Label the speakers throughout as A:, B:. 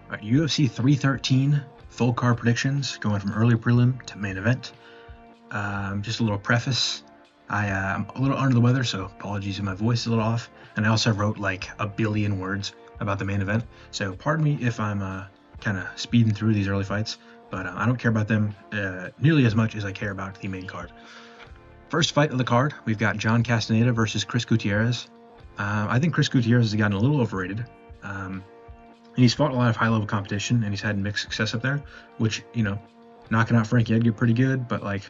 A: Right, UFC 313 full card predictions going from early prelim to main event. Just a little preface. I'm a little under the weather, so apologies if my voice is a little off. And I also wrote like a billion words about the main event, so pardon me if I'm kind of speeding through these early fights, but I don't care about them nearly as much as I care about the main card. First fight of the card, we've got John Castaneda versus Chris Gutierrez. I think Chris Gutierrez has gotten a little overrated. And he's fought a lot of high-level competition, and he's had mixed success up there, which, you know, knocking out Frankie Edgar pretty good, but, like,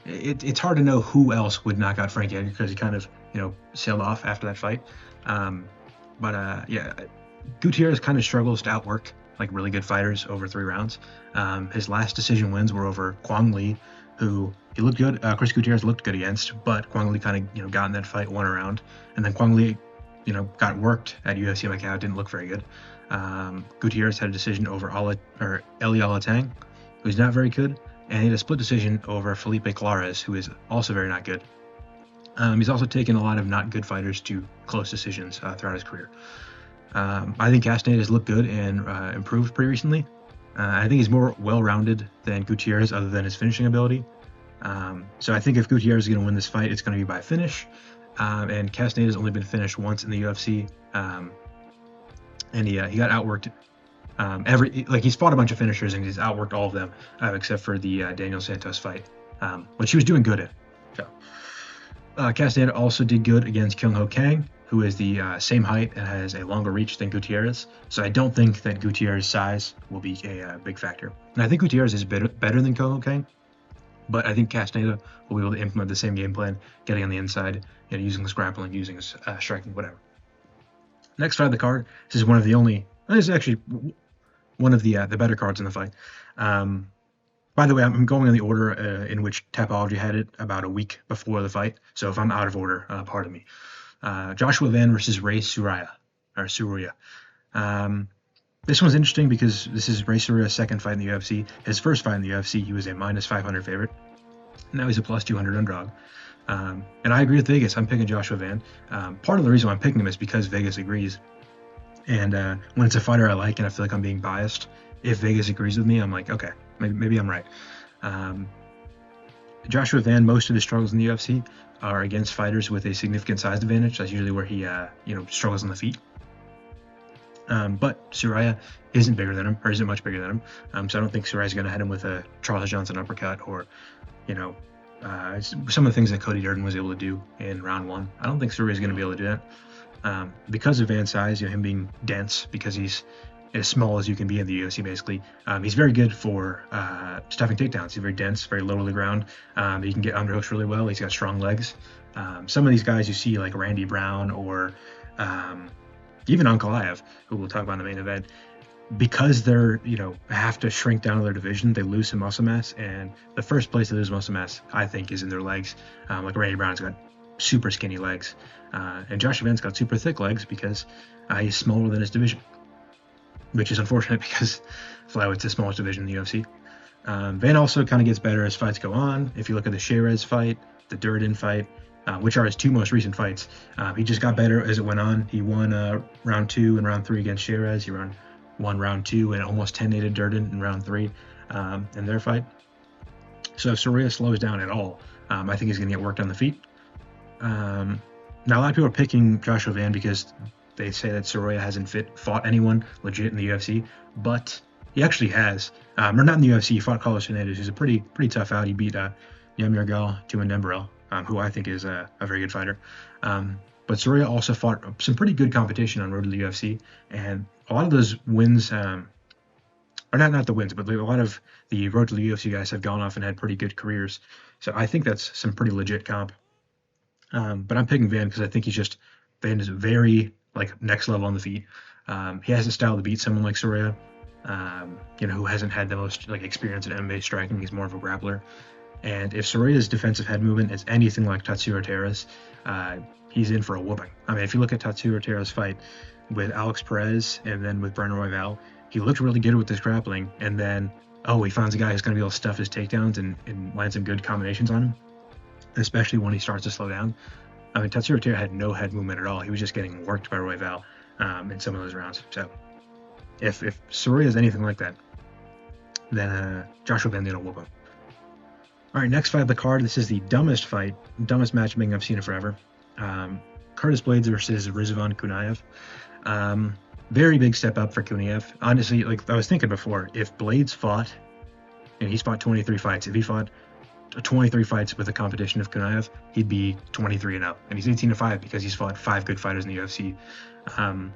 A: it's hard to know who else would knock out Frankie Edgar because he kind of, you know, sailed off after that fight. Yeah, Gutierrez kind of struggles to outwork, like, really good fighters over 3 rounds. His last decision wins were over Kwang Lee, who he looked good. Chris Gutierrez looked good against, but Kwang Lee kind of, you know, got in that fight, won a round, and then Kwang Lee, you know, got worked at UFC Macau, didn't look very good. Gutierrez had a decision over Eli Alatang, who's not very good, and he had a split decision over Felipe Clares, who is also very not good. He's also taken a lot of not good fighters to close decisions throughout his career. I think Castaneda has looked good and improved pretty recently. I think he's more well-rounded than Gutierrez other than his finishing ability. So I think if Gutierrez is going to win this fight, it's going to be by finish. And Castaneda's only been finished once in the UFC, and he got outworked. He's fought a bunch of finishers and he's outworked all of them except for the Daniel Santos fight, which he was doing good at. So Castaneda also did good against Kyung Ho Kang, who is the same height and has a longer reach than Gutierrez. So I don't think that Gutierrez's size will be a big factor. And I think Gutierrez is better than Kyung Ho Kang. But I think Castaneda will be able to implement the same game plan, getting on the inside, you know, using his grappling, using his striking, whatever. Next fight of the card. This is actually one of the better cards in the fight. By the way, I'm going in the order in which Tapology had it about a week before the fight. So if I'm out of order, pardon me. Joshua Van versus Rei Tsuruya. This one's interesting because this is Rei Tsuruya's second fight in the UFC. His first fight in the UFC, he was a minus 500 favorite. Now he's a plus 200 underdog. And I agree with Vegas. I'm picking Joshua Van. Part of the reason why I'm picking him is because Vegas agrees. And when it's a fighter I like and I feel like I'm being biased, if Vegas agrees with me, I'm like, okay, maybe I'm right. Joshua Van, most of his struggles in the UFC are against fighters with a significant size advantage. That's usually where he, struggles on the feet. But Tsuruya isn't bigger than him, or isn't much bigger than him. So I don't think Tsuruya's going to hit him with a Charles Johnson uppercut or, some of the things that Cody Durden was able to do in round 1. I don't think Tsuruya's going to be able to do that. Because of Van's size, him being dense, because he's as small as you can be in the UFC, basically. He's very good for stuffing takedowns. He's very dense, very low to the ground. He can get underhooks really well. He's got strong legs. Some of these guys you see, like Randy Brown or even Ankalaev, who we'll talk about in the main event, because they're, have to shrink down to their division, they lose some muscle mass. And the first place to lose muscle mass, I think, is in their legs. Like Randy Brown's got super skinny legs. And Josh Van's got super thick legs because he's smaller than his division, which is unfortunate because flyweights the smallest division in the UFC. Van also kind of gets better as fights go on. If you look at the Sherez fight, the Durden fight, which are his 2 most recent fights, he just got better as it went on. He won round 2 and round 3 against Sherez. He won round 2 and almost 10-8'd Durden in round 3 in their fight. So if Tsuruya slows down at all, I think he's going to get worked on the feet. Now, a lot of people are picking Joshua Van because they say that Tsuruya hasn't fought anyone legit in the UFC, but he actually has. Or not in the UFC. He fought Carlos Hernandez, who's a pretty tough out. He beat Yamir Gal, Tuan Dembarel, who I think is a very good fighter. But Tsuruya also fought some pretty good competition on road to the UFC, and a lot of those wins, or not the wins, but a lot of the road to the UFC guys have gone off and had pretty good careers. So I think that's some pretty legit comp. But I'm picking Van because I think Van is very next level on the feet. He has a style to beat someone like Tsuruya, who hasn't had the most experience in MMA striking. He's more of a grappler. And if Tsuruya's defensive head movement is anything like Tatsuro Terra's, he's in for a whooping. I mean, if you look at Tatsuro Terra's fight with Alex Perez and then with Brunno Royval, he looked really good with his grappling, and then he finds a guy who's going to be able to stuff his takedowns and land some good combinations on him, especially when he starts to slow down. I mean, Tatsuro Terra had no head movement at all. He was just getting worked by Royval in some of those rounds. So If Tsuruya is anything like that, then Joshua Van will whoop him. All right, next fight of the card. This is the dumbest matchmaking I've seen in forever. Curtis Blaydes versus Rizvan Kuniev. Very big step up for Kuniev. Honestly, like I was thinking before, if Blaydes fought, and he's fought 23 fights, if he fought 23 fights with the competition of Kuniev, he'd be 23-0, and he's 18-5 because he's fought 5 good fighters in the UFC. And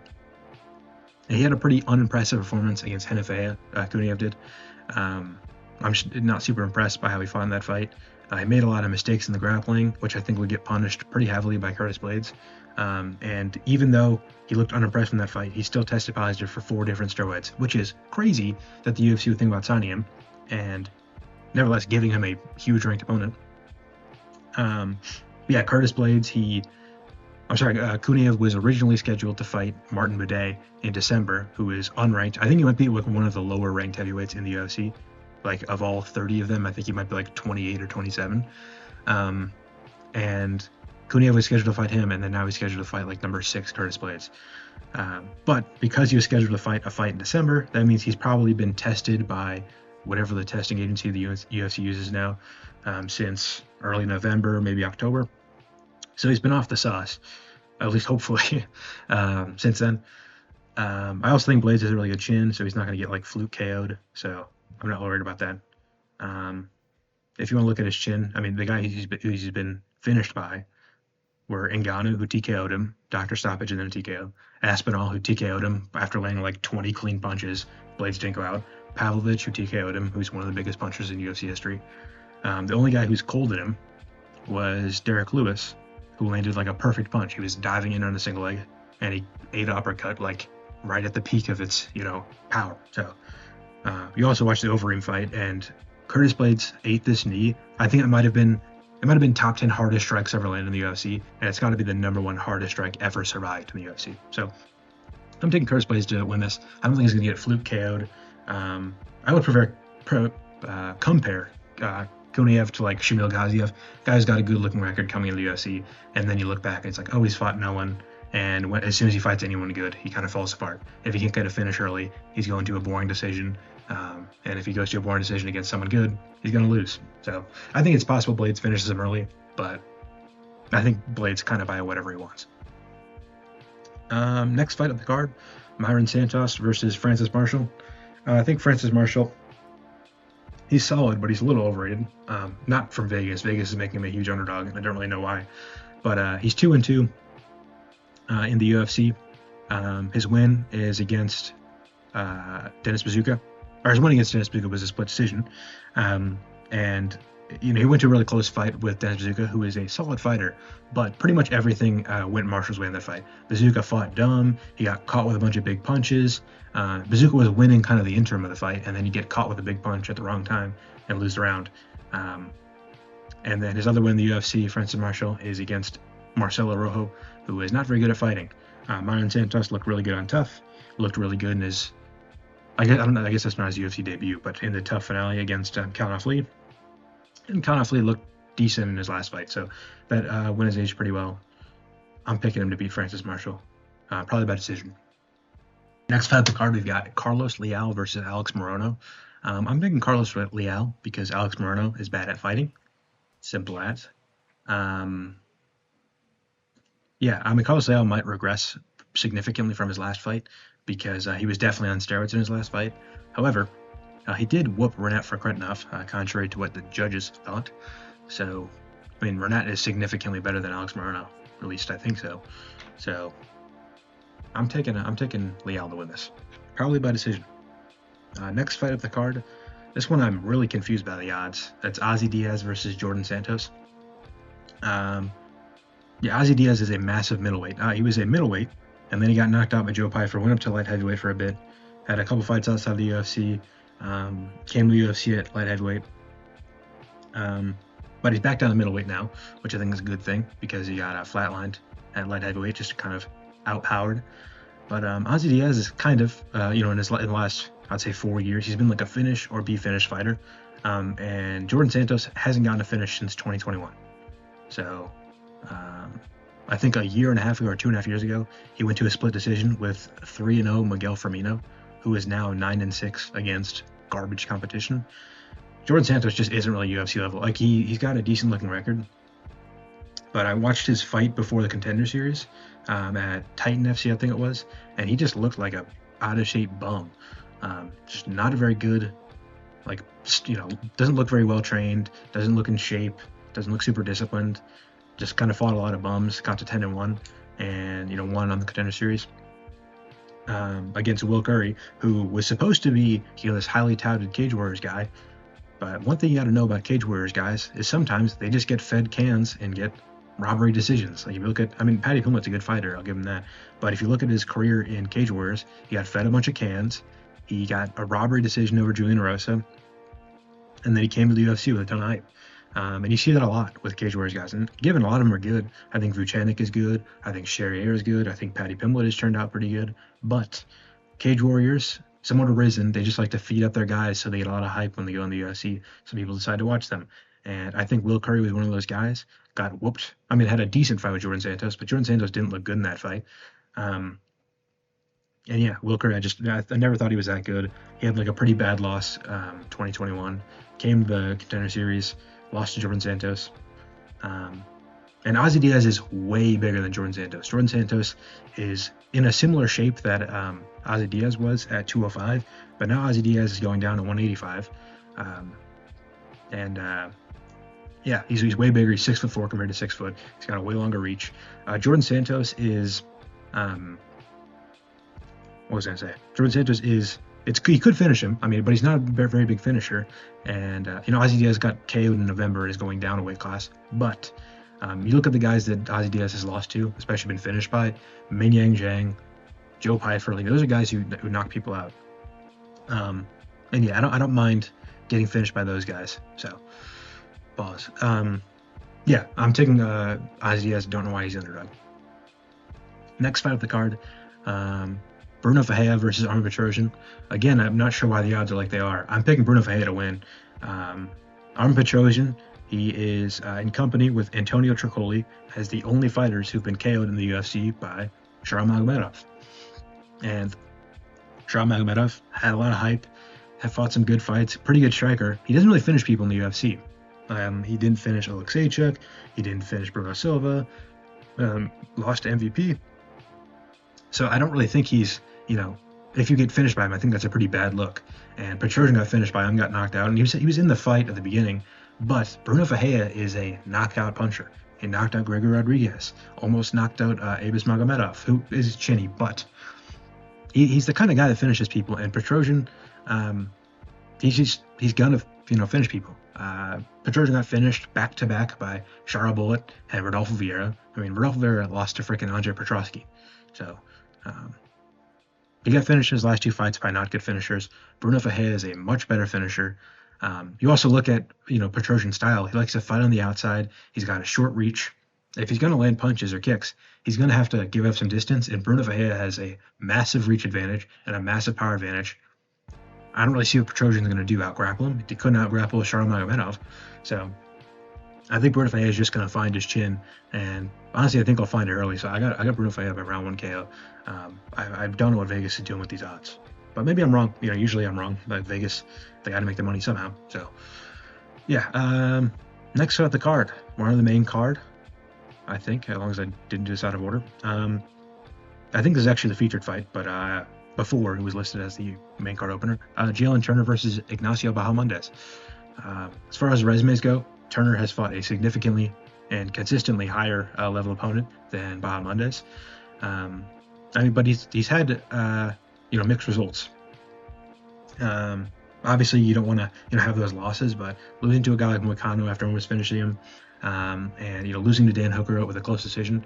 A: he had a pretty unimpressive performance against Henifea. Kuniev did. I'm not super impressed by how he fought in that fight. He made a lot of mistakes in the grappling, which I think would get punished pretty heavily by Curtis Blaydes. And even though he looked unimpressed in that fight, he still tested positive for 4 different steroids, which is crazy that the UFC would think about signing him, and nevertheless giving him a huge ranked opponent. Yeah, Curtis Blaydes, Kuniev was originally scheduled to fight Martin Buday in December, who is unranked. I think he might be like one of the lower ranked heavyweights in the UFC. Like, of all 30 of them, I think he might be like 28 or 27. And Kuniev was scheduled to fight him, and then now he's scheduled to fight like number 6 Curtis Blaydes. But because he was scheduled to fight a fight in December, that means he's probably been tested by whatever the testing agency the UFC uses now, since early November, maybe October. So he's been off the sauce, at least hopefully, since then. I also think Blaydes has a really good chin, so he's not going to get like fluke KO'd, so I'm not worried about that. If you want to look at his chin, I mean, the guy he's been finished by were Ngannou, who TKO'd him, Dr. Stoppage, and then a TKO. Aspinall, who TKO'd him after landing like 20 clean punches. Blaydes didn't go out. Pavlovich, who TKO'd him, who's one of the biggest punchers in UFC history. The only guy who's cold at him was Derek Lewis, who landed like a perfect punch. He was diving in on a single leg, and he ate an uppercut like right at the peak of its, power. So you also watched the Overeem fight, and Curtis Blaydes ate this knee. I think it might have been top 10 hardest strikes ever landed in the UFC, and it's got to be the number 1 hardest strike ever survived in the UFC. So I'm taking Curtis Blaydes to win this. I don't think he's going to get fluke KO'd. I would compare Kuniev to like Shamil Gaziev. Guy's got a good looking record coming into the UFC, and then you look back and it's like, oh, he's fought no one. And as soon as he fights anyone good, he kind of falls apart. If he can't get a finish early, he's going to a boring decision. And if he goes to a boring decision against someone good, he's going to lose. So I think it's possible Blaydes finishes him early, but I think Blaydes kind of buy whatever he wants. Next fight of the card, Mairon Santos versus Francis Marshall. I think Francis Marshall, he's solid, but he's a little overrated. Not from Vegas. Vegas is making him a huge underdog, and I don't really know why. But he's 2-2 in the UFC. His win is against Dennis Bazooka. Or his win against Dennis Bazooka was a split decision. And he went to a really close fight with Dennis Bazooka, who is a solid fighter, but pretty much everything went Marshall's way in that fight. Bazooka fought dumb. He got caught with a bunch of big punches. Bazooka was winning kind of the interim of the fight, and then you get caught with a big punch at the wrong time and lose the round. And then his other win in the UFC, Francis Marshall, is against Marcelo Rojo, who is not very good at fighting. Mairon Santos looked really good on Tough, looked really good in his, I guess that's not his UFC debut, but in the Tough finale against Callum Lee. And Callum Lee looked decent in his last fight, so that win is aged pretty well. I'm picking him to beat Francis Marshall, probably by decision. Next fight of the card, we've got Carlos Leal versus Alex Morono. I'm picking Carlos Leal because Alex Morono is bad at fighting. Simple as. Carlos Leal might regress significantly from his last fight because he was definitely on steroids in his last fight. However, he did whoop Rinat Fakhretdinov, contrary to what the judges thought. So, Rinat is significantly better than Alex Morono. At least I think so. So, I'm taking Leal to win this, probably by decision. Next fight of the card, this one I'm really confused by the odds. That's Ozzy Diaz versus Jordan Santos. Ozzy Diaz is a massive middleweight. He was a middleweight, and then he got knocked out by Joe Pyfer, went up to light heavyweight for a bit, had a couple fights outside the UFC, came to the UFC at light heavyweight. But he's back down to middleweight now, which I think is a good thing because he got flatlined at light heavyweight, just kind of outpowered. But Ozzy Diaz is kind of, in the last, I'd say 4 years, he's been like a finish or be finished fighter. And Jordan Santos hasn't gotten a finish since 2021. So I think a year and a half ago or 2.5 years ago, he went to a split decision with 3-0 Miguel Firmino, who is now 9-6 against garbage competition. Djorgan Santos just isn't really UFC level. Like he's got a decent looking record, but I watched his fight before the Contender Series at Titan FC, I think it was, and he just looked like a out of shape bum. Just not a very good, like, doesn't look very well trained, doesn't look in shape, doesn't look super disciplined. Just kind of fought a lot of bums, got to 10-1, and won on the Contender Series against Will Curry, who was supposed to be this highly touted Cage Warriors guy. But one thing you got to know about Cage Warriors guys is sometimes they just get fed cans and get robbery decisions. Like if you look at, Paddy Pimblett's a good fighter, I'll give him that. But if you look at his career in Cage Warriors, he got fed a bunch of cans. He got a robbery decision over Julian Erosa, and then he came to the UFC with a ton of hype. And you see that a lot with Cage Warriors guys. And given a lot of them are good, I think Vucenic is good. I think Charrier is good. I think Paddy Pimblett has turned out pretty good. But Cage Warriors, somewhat arisen, they just like to feed up their guys so they get a lot of hype when they go in the UFC. Some people decide to watch them. And I think Will Curry was one of those guys, got whooped. Had a decent fight with Djorgan Santos, but Djorgan Santos didn't look good in that fight. And yeah, Will Curry, I never thought he was that good. He had like a pretty bad loss 2021. Came to the Contender Series, lost to Djorgan Santos. And Ozzy Diaz is way bigger than Djorgan Santos. Djorgan Santos is in a similar shape that Ozzy Diaz was at 205, but now Ozzy Diaz is going down to 185. Yeah, he's way bigger. He's 6'4" compared to 6 foot. He's got a way longer reach. Djorgan Santos is, what was I gonna say? Djorgan Santos is, he could finish him. But he's not a very big finisher. And Ozzy Diaz got KO'd in November and is going down a weight class. But you look at the guys that Ozzy Diaz has lost to, especially been finished by, Mingyang Zhang, Joe Pyfer. Like those are guys who knock people out. And yeah, I don't mind getting finished by those guys. So pause. Yeah, I'm taking Ozzy Diaz. Don't know why he's underdog. Next fight of the card, Brunno Ferreira versus Armen Petrosyan. Again, I'm not sure why the odds are like they are. I'm picking Brunno Ferreira to win. Armen Petrosyan, he is in company with Antonio Tricoli as the only fighters who've been KO'd in the UFC by Sharon Magomedov. And Sharon Magomedov had a lot of hype, had fought some good fights, pretty good striker. He doesn't really finish people in the UFC. He didn't finish Alexeychuk. He didn't finish Bruno Silva. Lost to MVP. So I don't really think he's, if you get finished by him, I think that's a pretty bad look. And Petrosyan got finished by him, got knocked out, and he was in the fight at the beginning. But Brunno Ferreira is a knockout puncher. He knocked out Gregory Rodriguez, almost knocked out Abus Magomedov, who is chinny, but he's the kind of guy that finishes people. And Petrosyan, he's gonna finish people. Petrosyan got finished back to back by Charles Bullet and Rodolfo Vieira. Rodolfo Vieira lost to freaking Andre Petrosky. So he got finished in his last two fights by not good finishers. Brunno Ferreira is a much better finisher. You also look at Petrosyan's style. He likes to fight on the outside. He's got a short reach. If he's going to land punches or kicks, he's going to have to give up some distance. And Brunno Ferreira has a massive reach advantage and a massive power advantage. I don't really see what Petrosyan's going to do, out-grapple him. He couldn't out-grapple Sharon Magomedov. So I think Brunno Ferreira is just going to find his chin. And honestly, I think I'll find it early. So I got Brunno Ferreira by round 1 KO. I don't know what Vegas is doing with these odds. But maybe I'm wrong. Usually I'm wrong. But Vegas, they got to make the money somehow. So yeah. Next fight at the card. We're on the main card, I think, as long as I didn't do this out of order. I think this is actually the featured fight, but before it was listed as the main card opener. Jalin Turner versus Ignacio Bahamondes. As far as resumes go, Turner has fought a significantly and consistently higher level opponent than Bahamondes. But he's had mixed results. Obviously, you don't want to have those losses, but losing to a guy like Moicano after almost finishing him, and losing to Dan Hooker with a close decision,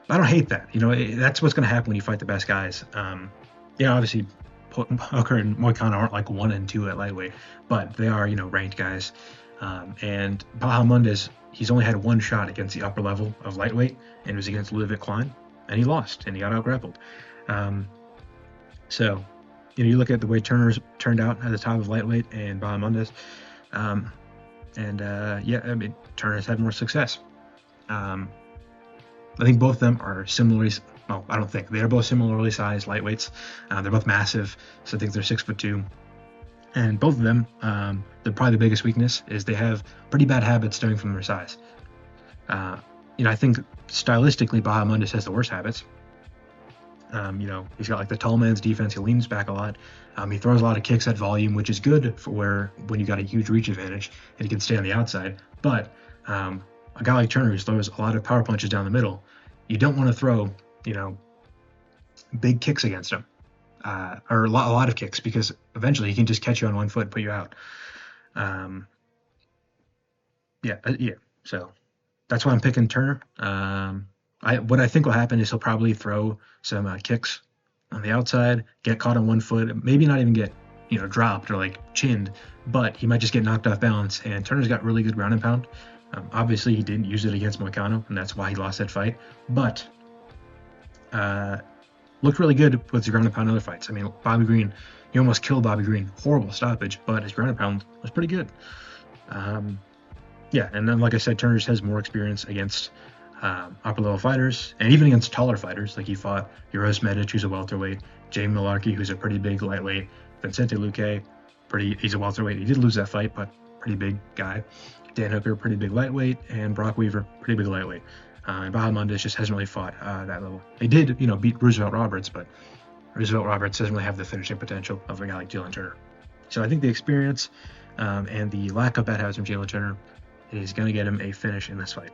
A: I don't hate that. That's what's going to happen when you fight the best guys. Obviously, Hooker and Moicano aren't like 1 and 2 at lightweight, but they are ranked guys. And Bahamondes, he's only had one shot against the upper level of lightweight, and it was against Ludwig Klein, and he lost, and he got out-grappled. So, you look at the way Turner's turned out at the top of lightweight and Bahamondes, Turner's had more success. I think both of them are similarly well, I don't think. They're both similarly sized lightweights. They're both massive, so I think they're 6'2". And both of them, probably the biggest weakness is they have pretty bad habits stemming from their size. I think stylistically, Bahamondes has the worst habits. He's got like the tall man's defense. He leans back a lot. He throws a lot of kicks at volume, which is good for when you got a huge reach advantage and he can stay on the outside. But a guy like Turner who throws a lot of power punches down the middle, you don't want to throw, big kicks against him, or a lot of kicks, because eventually he can just catch you on one foot and put you out. So that's why I'm picking Turner. What I think will happen is he'll probably throw some kicks on the outside, get caught on one foot, maybe not even get dropped or like chinned, but he might just get knocked off balance. And Turner's got really good ground and pound. Obviously, he didn't use it against Moicano, and that's why he lost that fight. But looked really good with his ground and pound in other fights. I mean, Bobby Green, he almost killed Bobby Green. Horrible stoppage, but his ground and pound was pretty good. And then like I said, Turner has more experience against upper level fighters, and even against taller fighters. Like he fought Uros Medic, who's a welterweight, Jamie Malarkey, who's a pretty big lightweight, Vicente Luque, he's a welterweight. He did lose that fight, but pretty big guy. Dan Hooker, pretty big lightweight, and Brock Weaver, pretty big lightweight. And Bahamondes just hasn't really fought that level. He did, beat Roosevelt Roberts, but Roosevelt Roberts doesn't really have the finishing potential of a guy like Jalin Turner. So I think the experience and the lack of bad habits from Jalin Turner is going to get him a finish in this fight.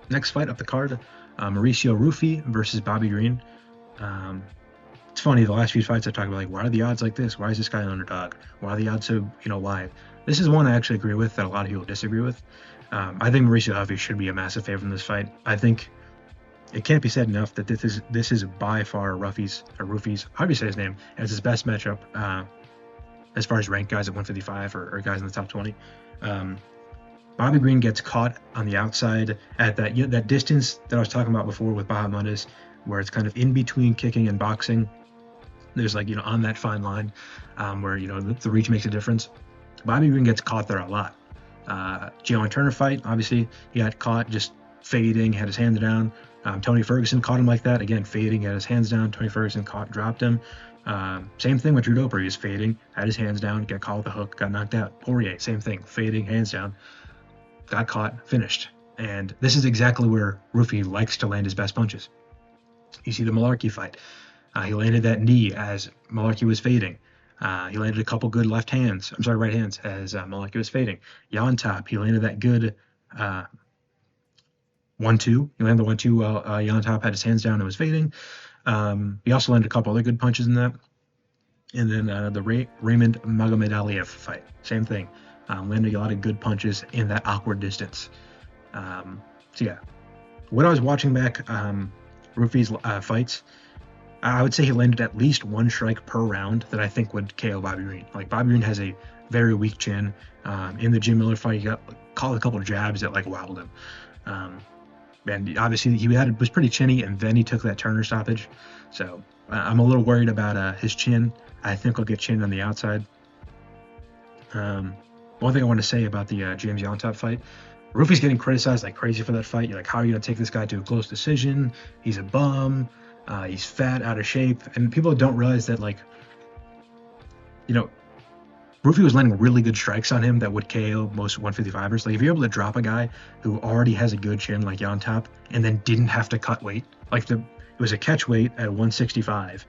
A: Next fight up the card, Mauricio Ruffy versus Bobby Green. It's funny, the last few fights I talk about, like, why are the odds like this? Why is this guy an underdog? Why are the odds so, wide? This is one I actually agree with that a lot of people disagree with. I think Mauricio Ruffy should be a massive favorite in this fight. I think it can't be said enough that this is by far Ruffy's, how do you say his name, as his best matchup as far as ranked guys at 155 or guys in the top 20. Bobby Green gets caught on the outside at that distance that I was talking about before with Bahamondes, where it's kind of in between kicking and boxing. There's on that fine line where the reach makes a difference. Bobby Green gets caught there a lot. Jalin Turner fight, obviously he got caught just fading, had his hands down. Tony Ferguson caught him like that, again fading, had his hands down. Tony Ferguson dropped him. Same thing with Drew Doper, he was fading, had his hands down, got caught with the hook, got knocked out. Poirier, same thing, fading, hands down, got caught, finished. And this is exactly where Ruffy likes to land his best punches. You see the Malarkey fight. He landed that knee as Malarkey was fading. He landed a couple good right hands as Malarkey was fading. On top, he landed that good 1-2. He landed the 1-2 while on top had his hands down and was fading. He also landed a couple other good punches in that. And then the Raymond Magomed Ankalaev fight, same thing. Landing a lot of good punches in that awkward distance. When I was watching back Ruffy's fights, I would say he landed at least one strike per round that I think would KO Bobby Green. Like, Bobby Green has a very weak chin. In the Jim Miller fight, he got caught a couple of jabs that wowed him. And obviously he was pretty chinny, and then he took that Turner stoppage. So I'm a little worried about his chin. I think he'll get chinned on the outside. One thing I want to say about the James Yontop fight, Ruffy's getting criticized like crazy for that fight. You're like, how are you going to take this guy to a close decision? He's a bum. He's fat, out of shape. And people don't realize that, Ruffy was landing really good strikes on him that would KO most 155ers. Like, if you're able to drop a guy who already has a good chin like Yontop and then didn't have to cut weight, it was a catch weight at 165.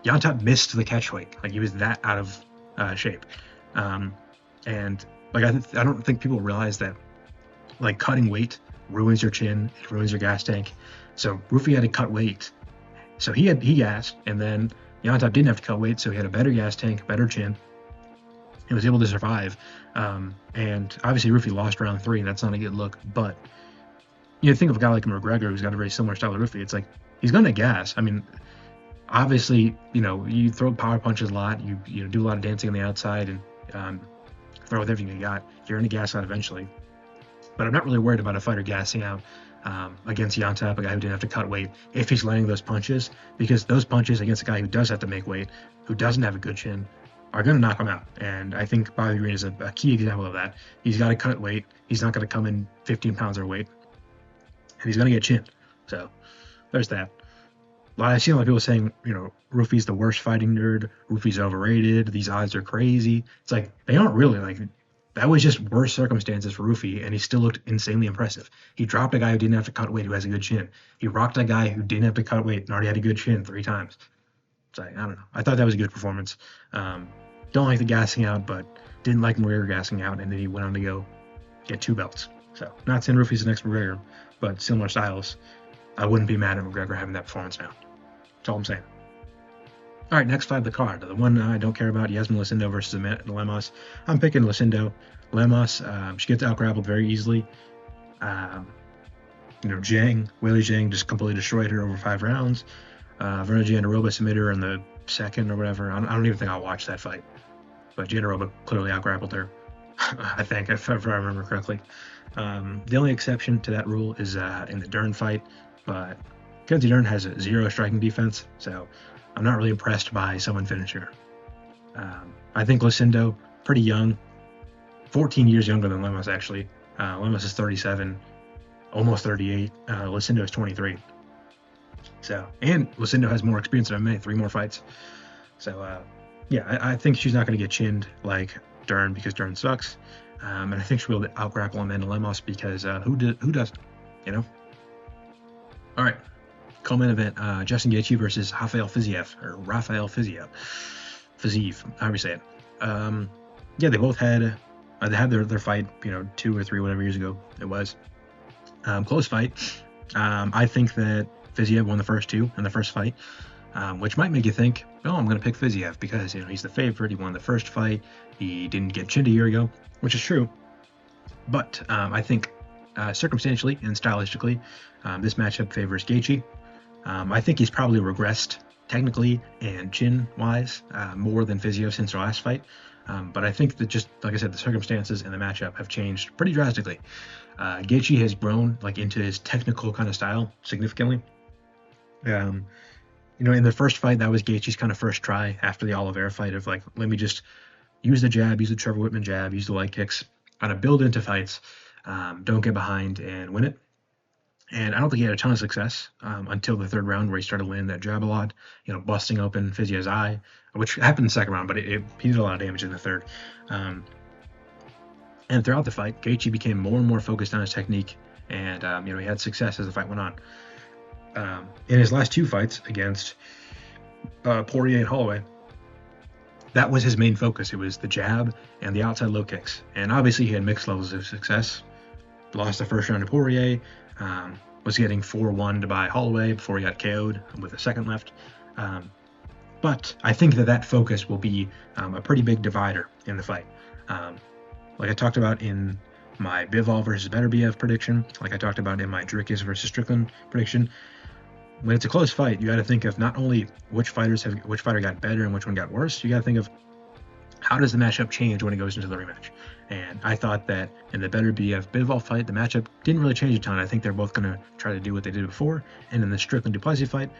A: Yontop missed the catch weight. Like, he was that out of shape. I don't think people realize that, cutting weight ruins your chin, it ruins your gas tank. So Ruffy had to cut weight. So he gassed, and then Yontop didn't have to cut weight, so he had a better gas tank, better chin. He was able to survive. And obviously Ruffy lost round 3, and that's not a good look. But think of a guy like McGregor who's got a very similar style to Ruffy. It's like, he's going to gas. I mean, obviously, you throw power punches a lot, you do a lot of dancing on the outside, and throw with everything you got. You're going to gas out eventually. But I'm not really worried about a fighter gassing out against Yontop, a guy who didn't have to cut weight, if he's landing those punches, because those punches against a guy who does have to make weight, who doesn't have a good chin, are going to knock him out. And I think Bobby Green is a key example of that. He's got to cut weight. He's not going to come in 15 pounds overweight, and he's going to get chinned. So there's that. I've seen a lot of people saying, Ruffy's the worst fighting nerd. Ruffy's overrated. These odds are crazy. It's like, they aren't really. Like, that was just worse circumstances for Ruffy, and he still looked insanely impressive. He dropped a guy who didn't have to cut weight, who has a good chin. He rocked a guy who didn't have to cut weight and already had a good chin 3 times. It's like, I don't know. I thought that was a good performance. Don't like the gassing out, but didn't like Pereira gassing out, and then he went on to go get 2 belts. So, not saying Ruffy's the next Pereira, but similar styles. I wouldn't be mad at McGregor having that performance now. That's all I'm saying. All right, next fight of the card. The one I don't care about, Iasmin Lucindo versus Lemos. I'm picking Lucindo. Lemos, she gets out-grappled very easily. Weili Zhang just completely destroyed her over 5 rounds. Verna Jandaroba submitted her in the second or whatever. I don't even think I'll watch that fight. But Jandaroba clearly out-grappled her, I think, if I remember correctly. The only exception to that rule is in the Dern fight, but Kenzie Dern has a 0 striking defense, so I'm not really impressed by someone finishing her. I think Lucindo, pretty young, 14 years younger than Lemos, actually. Lemos is 37, almost 38. Lucindo is 23. So, and Lucindo has more experience than MMA, 3 more fights. So, I think she's not going to get chinned like Dern because Dern sucks. And I think she'll be able to out-grapple Amanda Lemos because who doesn't, All right. Co-main event, Justin Gaethje versus Rafael Fiziev, however you say it. They both had their fight, 2 or 3 whatever years ago it was. Close fight. I think that Fiziev won the first 2 in the first fight, which might make you think, I'm going to pick Fiziev because he's the favorite. He won the first fight. He didn't get chinned a year ago, which is true. But I think circumstantially and stylistically, this matchup favors Gaethje. I think he's probably regressed technically and chin-wise more than Fiziev since their last fight. But I think that, just like I said, the circumstances and the matchup have changed pretty drastically. Gaethje has grown into his technical kind of style significantly. In the first fight, that was Gaethje's kind of first try after the Oliveira fight of let me just use the jab, use the Trevor Whitman jab, use the leg kicks, kind of build into fights, don't get behind and win it. And I don't think he had a ton of success until the 3rd round where he started landing that jab a lot, busting open Fiziev's eye, which happened in the 2nd round, but he did a lot of damage in the 3rd. And throughout the fight, Gaethje became more and more focused on his technique, and he had success as the fight went on. In his last 2 fights against Poirier and Holloway, that was his main focus. It was the jab and the outside low kicks. And obviously he had mixed levels of success. Lost the first round to Poirier, was getting 4-1 by Holloway before he got KO'd with a second left. But I think that focus will be a pretty big divider in the fight. Like I talked about in my Bivol versus Beterbiev prediction, like I talked about in my Dricus versus Strickland prediction, when it's a close fight, you got to think of not only which fighter got better and which one got worse. You got to think of how does the matchup change when it goes into the rematch. And I thought that in the Beterbiev Bivol fight, the matchup didn't really change a ton. I think they're both going to try to do what they did before. And in the Strickland Duplessis fight,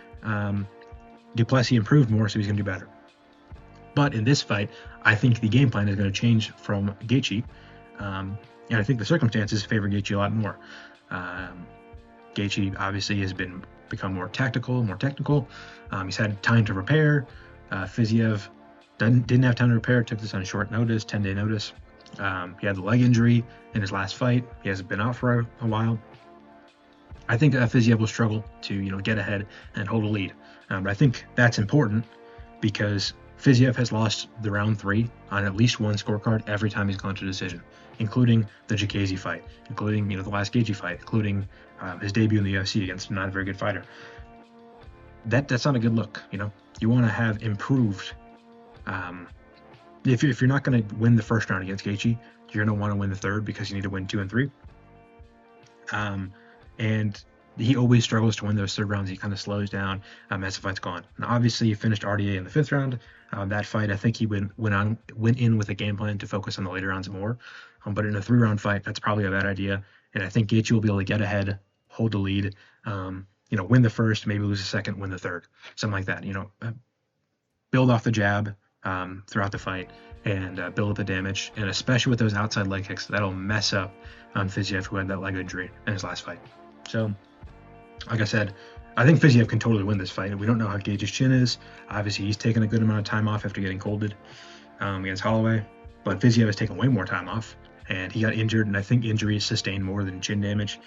A: Duplessis improved more, so he's going to do better. But in this fight, I think the game plan is going to change from Gaethje. And I think the circumstances favor Gaethje a lot more. Gaethje obviously has become more tactical, more technical. He's had time to prepare. Fiziev didn't have time to prepare, took this on short notice, 10-day notice. He had the leg injury in his last fight. He hasn't been out for a while. I think Fiziev will struggle to get ahead and hold a lead. But I think that's important because Fiziev has lost the round 3 on at least one scorecard every time he's gone to decision, including the Jacasey fight, including the last Gaethje fight, including his debut in the UFC against a not a very good fighter. That's not a good look. You want to have improved. If you're not going to win the first round against Gaethje, you're going to want to win the 3rd because you need to win 2 and 3. And he always struggles to win those 3rd rounds. He kind of slows down as the fight's gone. And obviously, he finished RDA in the 5th round. That fight, I think he went in with a game plan to focus on the later rounds more. But in a 3-round fight, that's probably a bad idea. And I think Gaethje will be able to get ahead, hold the lead, win the 1st, maybe lose the 2nd, win the 3rd, something like that. Build off the jab throughout the fight and build up the damage. And especially with those outside leg kicks, that'll mess up Fiziev, who had that leg injury in his last fight. So, like I said, I think Fiziev can totally win this fight. We don't know how Gaethje's chin is. Obviously, he's taken a good amount of time off after getting colded against Holloway. But Fiziev has taken way more time off, and he got injured, and I think injuries sustained more than chin damage,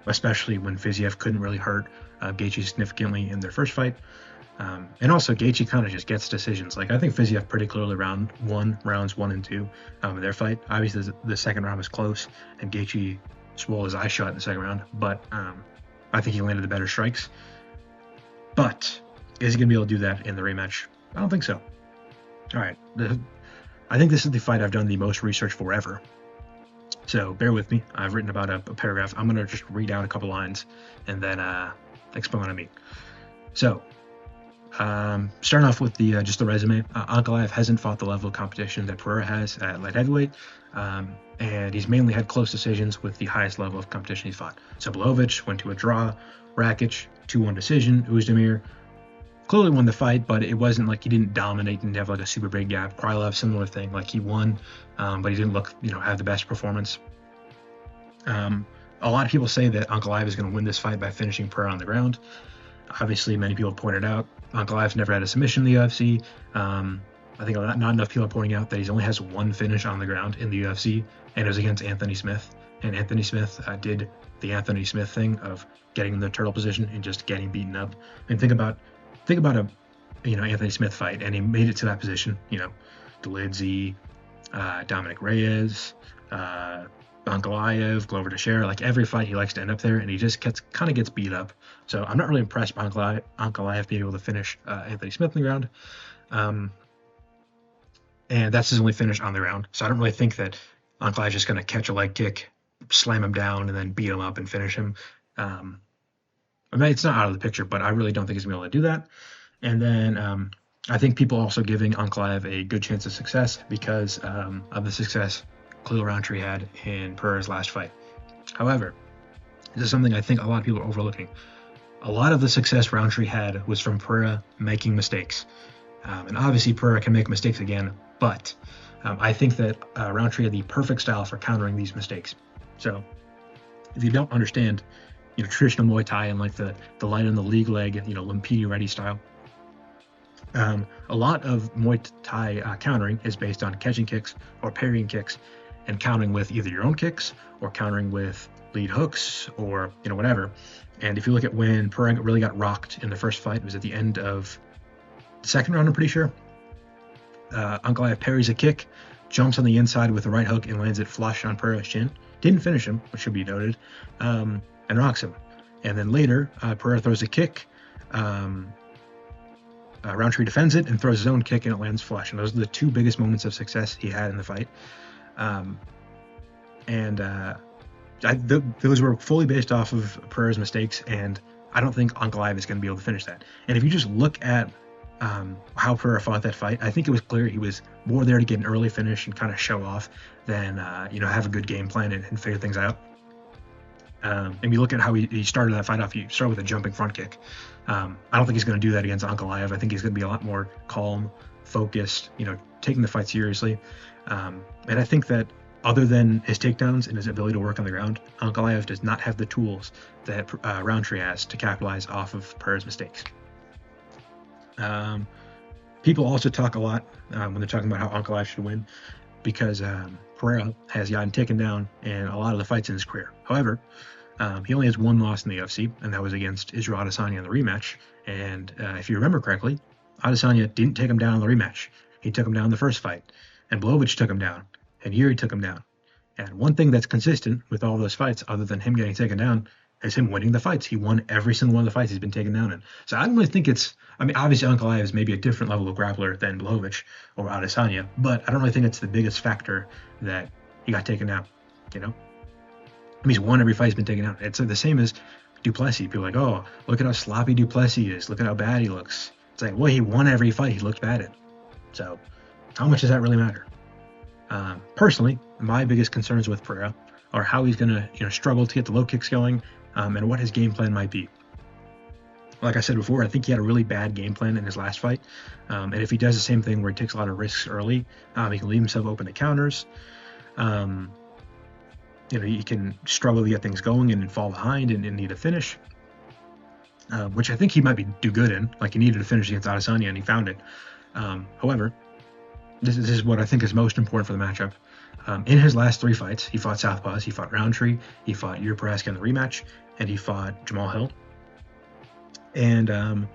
A: especially when Fiziev couldn't really hurt Gaethje significantly in their first fight. And also, Gaethje kind of just gets decisions. Like, I think Fiziev pretty clearly rounds 1 and 2 in their fight. Obviously, the second round was close, and Gaethje swole his eye shut in the second round, but I think he landed the better strikes. But is he going to be able to do that in the rematch? I don't think so. All right. I think this is the fight I've done the most research for ever. So bear with me. I've written about a paragraph. I'm going to just read out a couple lines and then explain what I mean. So starting off with just the resume, Ankalaev hasn't fought the level of competition that Pereira has at light heavyweight. And he's mainly had close decisions with the highest level of competition he's fought. So Blaydes went to a draw, Rakic 2-1 decision, Ozdemir clearly won the fight, but it wasn't like he didn't dominate and have like a super big gap. Krylov, similar thing, like he won, but he didn't look, have the best performance. A lot of people say that Ankalaev is going to win this fight by finishing Pereira on the ground. Obviously, many people have pointed out Ankalaev's never had a submission in the UFC. I think not enough people are pointing out that he only has one finish on the ground in the UFC, and it was against Anthony Smith. And Anthony Smith did the Anthony Smith thing of getting in the turtle position and just getting beaten up. And think about a Anthony Smith fight, and he made it to that position. Blaydes, Dominic Reyes, Ankalaev, Glover Teixeira, like every fight he likes to end up there, and he just kind of gets beat up. So I'm not really impressed by Ankalaev being able to finish Anthony Smith on the ground. And that's his only finish on the ground. So I don't really think that Ankalaev's just going to catch a leg kick, slam him down, and then beat him up and finish him. It's not out of the picture, but I really don't think he's going to be able to do that. And then I think people also giving Ankalaev a good chance of success because of the success Khalil Rountree had in Pereira's last fight. However, this is something I think a lot of people are overlooking. A lot of the success Rountree had was from Pereira making mistakes. And obviously Pereira can make mistakes again, but I think that Rountree had the perfect style for countering these mistakes. So if you don't understand, traditional Muay Thai and like the light on the league leg, Lumpini ready style, a lot of Muay Thai countering is based on catching kicks or parrying kicks and countering with either your own kicks or countering with lead hooks or whatever. And if you look at when Pereira really got rocked in the first fight, it was at the end of the second round, I'm pretty sure. Ankalaev parries a kick, jumps on the inside with the right hook and lands it flush on Pereira's chin. Didn't finish him, which should be noted, and rocks him. And then later, Pereira throws a kick. Rountree defends it and throws his own kick and it lands flush. And those are the two biggest moments of success he had in the fight. Those were fully based off of Pereira's mistakes, and I don't think Ankalaev is going to be able to finish that. And if you just look at how Pereira fought that fight, I think it was clear he was more there to get an early finish and kind of show off than have a good game plan and figure things out. And you look at how he started that fight off. He started with a jumping front kick. I don't think he's going to do that against Ankalaev. I think he's going to be a lot more calm, focused, taking the fight seriously. And I think that other than his takedowns and his ability to work on the ground, Ankalaev does not have the tools that Rountree has to capitalize off of Pereira's mistakes. People also talk a lot when they're talking about how Ankalaev should win because Pereira has gotten taken down in a lot of the fights in his career. However, he only has one loss in the UFC, and that was against Israel Adesanya in the rematch. And if you remember correctly, Adesanya didn't take him down in the rematch. He took him down in the first fight, and Blaydes took him down, and Yuri took him down. And one thing that's consistent with all those fights, other than him getting taken down, is him winning the fights. He won every single one of the fights he's been taken down in. So I don't really think obviously Ankalaev is maybe a different level of grappler than Blaydes or Adesanya, but I don't really think it's the biggest factor that he got taken down, he's won every fight he's been taken down. It's the same as Duplessis. People are like, oh, look at how sloppy Duplessis is. Look at how bad he looks. It's like, well, he won every fight he looked bad in. So how much does that really matter? Personally, my biggest concerns with Pereira are how he's going to struggle to get the low kicks going and what his game plan might be. Like I said before, I think he had a really bad game plan in his last fight. And if he does the same thing where he takes a lot of risks early, he can leave himself open to counters. He can struggle to get things going and fall behind and need a finish. which I think he might do good in. Like, he needed to finish against Adesanya, and he found it. However, this is what I think is most important for the matchup. In his last 3 fights, he fought southpaws. He fought Roundtree, he fought Yuri Prochazka in the rematch, and he fought Jamal Hill. And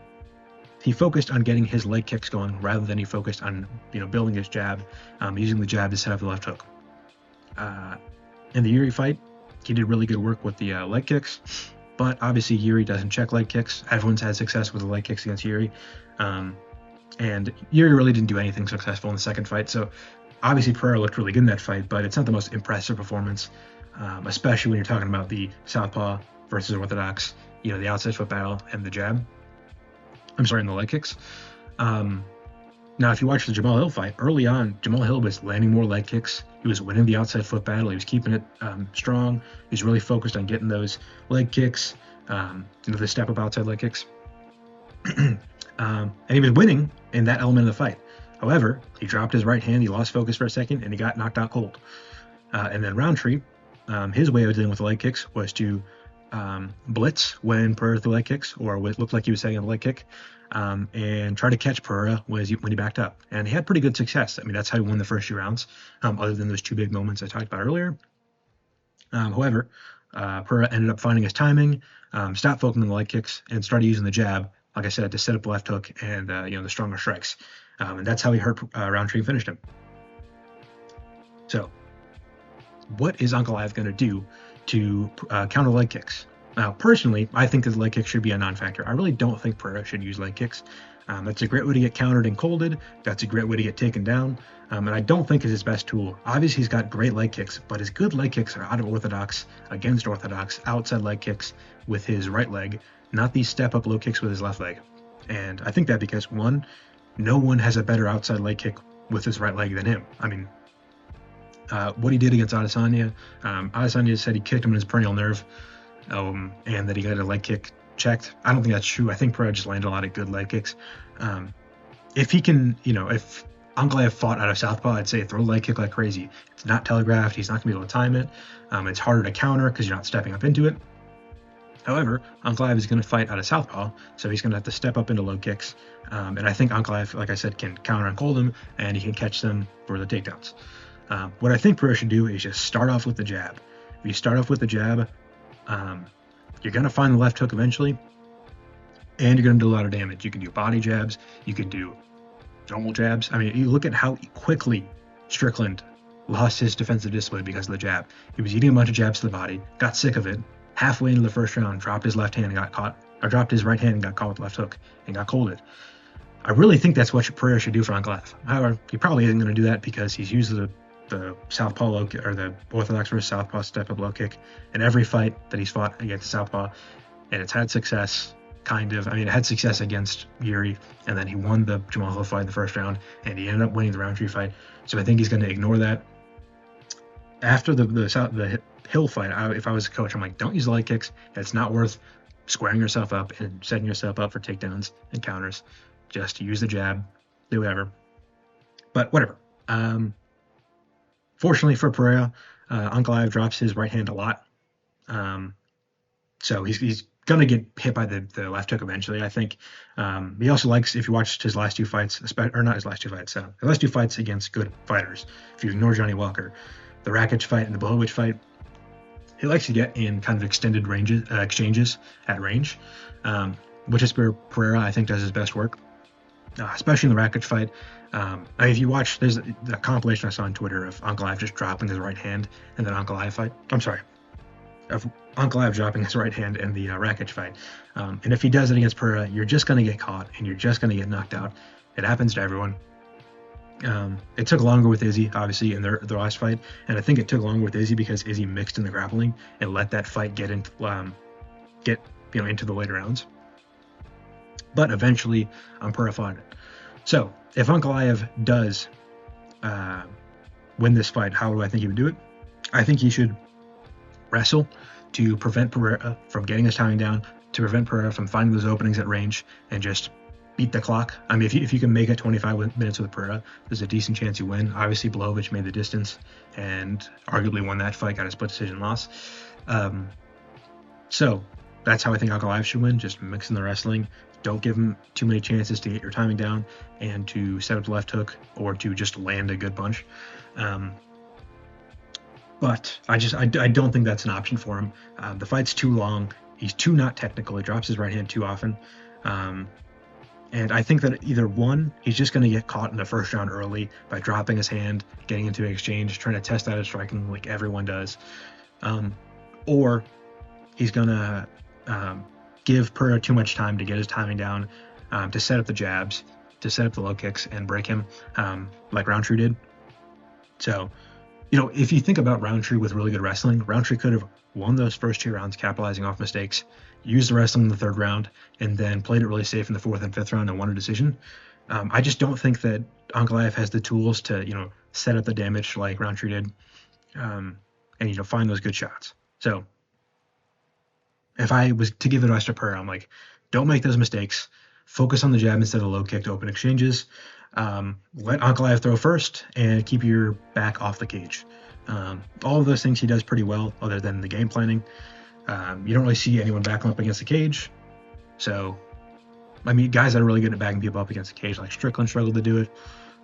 A: he focused on getting his leg kicks going rather than he focused on building his jab, using the jab to set up the left hook. In the Yuri fight, he did really good work with the leg kicks, but obviously Yuri doesn't check leg kicks. Everyone's had success with the leg kicks against Yuri, and Yuri really didn't do anything successful in the second fight. So obviously Pereira looked really good in that fight, but it's not the most impressive performance, especially when you're talking about the southpaw versus orthodox, the outside foot battle and the jab. I'm sorry, and the leg kicks. Now, if you watch the Jamal Hill fight, early on, Jamal Hill was landing more leg kicks. He was winning the outside foot battle. He was keeping it strong. He was really focused on getting those leg kicks, the step-up outside leg kicks. And he was winning in that element of the fight. However, he dropped his right hand, he lost focus for a second, and he got knocked out cold. And then Roundtree, his way of dealing with the leg kicks was to blitz when Pereira threw leg kicks, or what looked like he was setting up a leg kick, and try to catch Pereira when he backed up. And he had pretty good success. I mean, that's how he won the first 2 rounds, other than those 2 big moments I talked about earlier. However, Pereira ended up finding his timing, stopped focusing on the leg kicks, and started using the jab, like I said, to set up the left hook and the stronger strikes. And that's how he hurt Roundtree and finished him. So, what is Ankalaev going to do to counter leg kicks? Now, personally, I think that the leg kick should be a non-factor. I really don't think Pereira should use leg kicks. That's a great way to get countered and colded. That's a great way to get taken down. And I don't think it's his best tool. Obviously, he's got great leg kicks, but his good leg kicks are out of orthodox, against orthodox, outside leg kicks with his right leg, not these step-up low kicks with his left leg. And I think that because, one, no one has a better outside leg kick with his right leg than him. I mean, what he did against Adesanya, Adesanya said he kicked him in his peroneal nerve, and that he got a leg kick checked. I don't think that's true. I think Pereira just landed a lot of good leg kicks. If he can, if Ankalaev fought out of southpaw, I'd say throw a leg kick like crazy. It's not telegraphed. He's not going to be able to time it. It's harder to counter because you're not stepping up into it. However, Ankalaev is going to fight out of southpaw, so he's going to have to step up into low kicks. And I think Ankalaev, like I said, can counter and hold him, and he can catch them for the takedowns. What I think Pereira should do is just start off with the jab. If you start off with the jab, you're going to find the left hook eventually, and you're going to do a lot of damage. You can do body jabs. You can do normal jabs. I mean, you look at how quickly Strickland lost his defensive discipline because of the jab. He was eating a bunch of jabs to the body, got sick of it, halfway into the first round, dropped his left hand and got caught, or dropped his right hand and got caught with the left hook and got colded. I really think that's what Pereira should do for Ankalaev. However, he probably isn't going to do that because he's used the southpaw low kick, or the orthodox versus southpaw step-up low kick in every fight that he's fought against southpaw, and it's had success, kind of. I mean, it had success against Yuri, and then he won the Jamal Hill fight in the first round, and he ended up winning the Roundtree fight. So I think he's going to ignore that. After the Hill fight, if I was a coach, I'm like, don't use the leg kicks. It's not worth squaring yourself up and setting yourself up for takedowns and counters. Just use the jab, do whatever. But whatever. Fortunately for Pereira, Ankalaev drops his right hand a lot. So he's going to get hit by the left hook eventually, I think. He also likes, if you watched his last 2 fights, or not his last 2 fights, the last 2 fights against good fighters, if you ignore Johnny Walker, the Rakic fight and the Blachowicz fight, he likes to get in kind of extended exchanges at range, which is where Pereira, I think, does his best work, especially in the Rakic fight. If you watch, there's a compilation I saw on Twitter of Ankalaev just dropping his right hand in that Ankalaev fight. Of Ankalaev dropping his right hand in the Rakic fight. And if he does it against Pereira, you're just going to get caught and you're just going to get knocked out. It happens to everyone. It took longer with Izzy, obviously, in their last fight, and I think it took longer with Izzy because Izzy mixed in the grappling and let that fight get into the later rounds. But eventually, Pereira fought it. So if Ankalaev does win this fight, how do I think he would do it? I think he should wrestle to prevent Pereira from getting his timing down, to prevent Pereira from finding those openings at range, and just beat the clock. I mean, if you can make it 25 minutes with Pereira, there's a decent chance you win. Obviously, Blachowicz made the distance and arguably won that fight, got a split decision loss. So that's how I think Ankalaev should win, just mixing the wrestling. Don't give him too many chances to get your timing down and to set up the left hook or to just land a good punch. But I don't think that's an option for him. The fight's too long. He's too not technical. He drops his right hand too often. And I think that either one, he's just going to get caught in the first round early by dropping his hand, getting into an exchange, trying to test out his striking like everyone does. Or he's going to give Pereira too much time to get his timing down, to set up the jabs, to set up the low kicks and break him, like Roundtree did. So, if you think about Roundtree with really good wrestling, Roundtree could have won those first 2 rounds, capitalizing off mistakes, used the wrestling in the 3rd round, and then played it really safe in the 4th and 5th round and won a decision. I just don't think that Ankalaev has the tools to, set up the damage like Roundtree did, and, find those good shots. So if I was to give advice to Pereira, I'm like, don't make those mistakes. Focus on the jab instead of low kick to open exchanges. Let Ankalaev throw first and keep your back off the cage. All of those things he does pretty well, other than the game planning. You don't really see anyone back him up against the cage. So, guys that are really good at backing people up against the cage, like Strickland struggled to do it.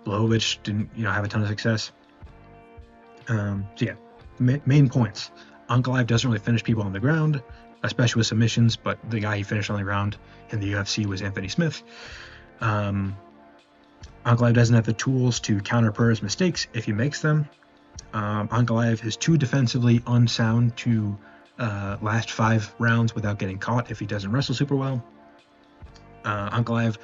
A: Blachowicz didn't, have a ton of success. So yeah, main points. Ankalaev doesn't really finish people on the ground, especially with submissions, but the guy he finished on the ground in the UFC was Anthony Smith. Ankalaev doesn't have the tools to counter Pereira's mistakes if he makes them. Ankalaev is too defensively unsound to last 5 rounds without getting caught if he doesn't wrestle super well. Ankalaev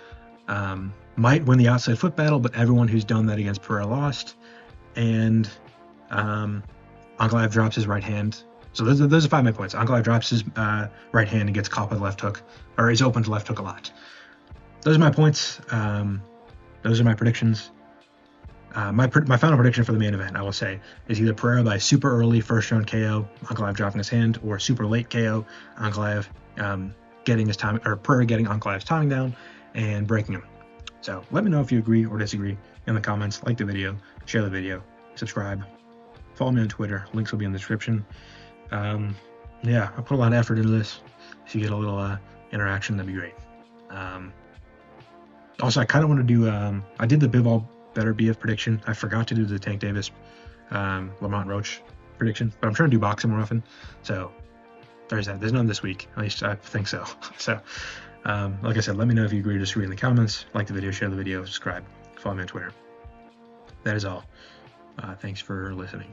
A: might win the outside foot battle, but everyone who's done that against Pereira lost. And Ankalaev drops his right hand. So those are 5 main points. Ankalaev drops his right hand and gets caught by the left hook, or is open to left hook a lot. Those are my points. Those are my predictions. My final prediction for the main event, I will say, is either Pereira by super early first round KO, Ankalaev dropping his hand, or super late KO, Ankalaev getting his time, or Pereira getting Ankalaev's timing down and breaking him. So let me know if you agree or disagree in the comments. Like the video, share the video, subscribe, follow me on Twitter. Links will be in the description. Yeah, I put a lot of effort into this. If you get a little interaction, that'd be great. Also, I kind of want to do, I did the Bivol Better BF prediction. I forgot to do the Tank Davis, Lamont Roach prediction, but I'm trying to do boxing more often. So there's that. There's none this week. At least I think so. So, like I said, let me know if you agree or disagree in the comments. Like the video, share the video, subscribe, follow me on Twitter. That is all. Thanks for listening.